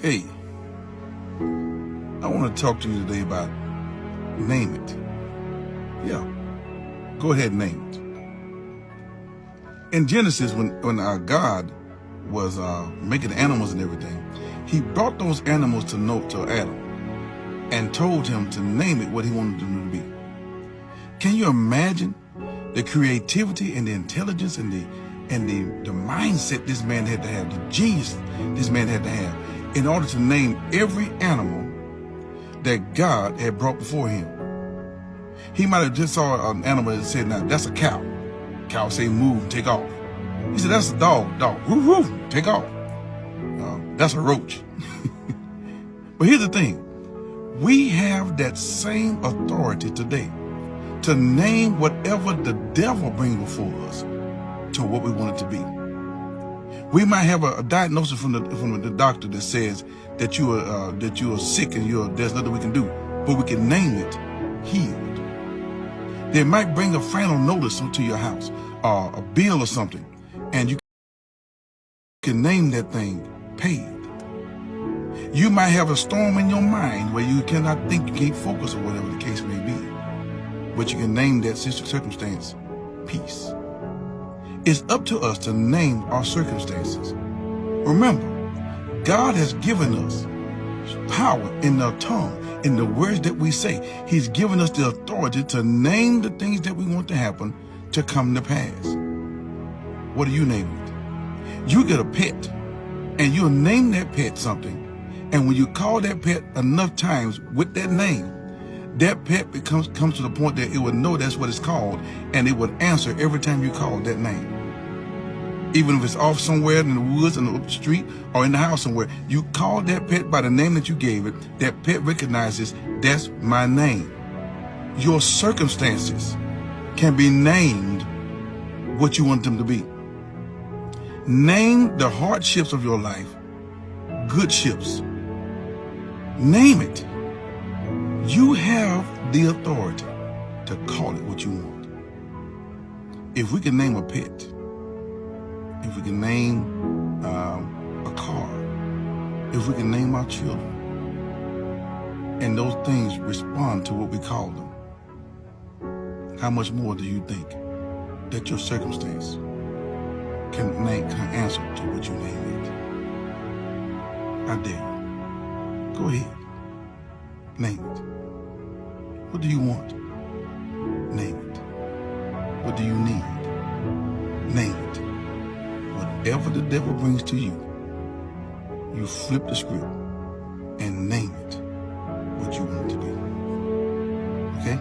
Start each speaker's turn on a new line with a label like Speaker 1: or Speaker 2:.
Speaker 1: Hey, I want to talk to you today about name it. Yeah, go ahead and name it. In Genesis, when God was making animals and everything, he brought those animals to Adam and told him to name it what he wanted them to be. Can you imagine the creativity and the intelligence and the mindset this man had to have, the genius this man had to have in order to name every animal that God had brought before him? He might have just saw an animal that said, now that's a cow. Cow say move, take off. He said, that's a dog, woof, woof, take off. That's a roach. But here's the thing. We have that same authority today to name whatever the devil brings before us to what we want it to be. We might have a diagnosis from the doctor that says that you are sick and there's nothing we can do, but we can name it healed. They might bring a final notice to your house or a bill or something, and you can name that thing paid. You might have a storm in your mind where you cannot think, you can't focus, or whatever the case may be, but you can name that circumstance peace. It's up to us to name our circumstances. Remember, God has given us power in our tongue, in the words that we say. He's given us the authority to name the things that we want to happen to come to pass. What do you name it? You get a pet, and you'll name that pet something. And when you call that pet enough times with that name, that pet comes to the point that it will know that's what it's called, and it would answer every time you call that name. Even if it's off somewhere in the woods, on the street, or in the house somewhere, you call that pet by the name that you gave it, that pet recognizes that's my name. Your circumstances can be named what you want them to be. Name the hardships of your life good ships. Name it. You have the authority to call it what you want. If we can name a pet, if we can name a car, if we can name our children, and those things respond to what we call them, how much more do you think that your circumstance can answer to what you name it? I dare you. Go ahead. Name it. What do you want? Name it. What do you need? Name it. Whatever the devil brings to you, you flip the script and name it what you want it to be. Okay?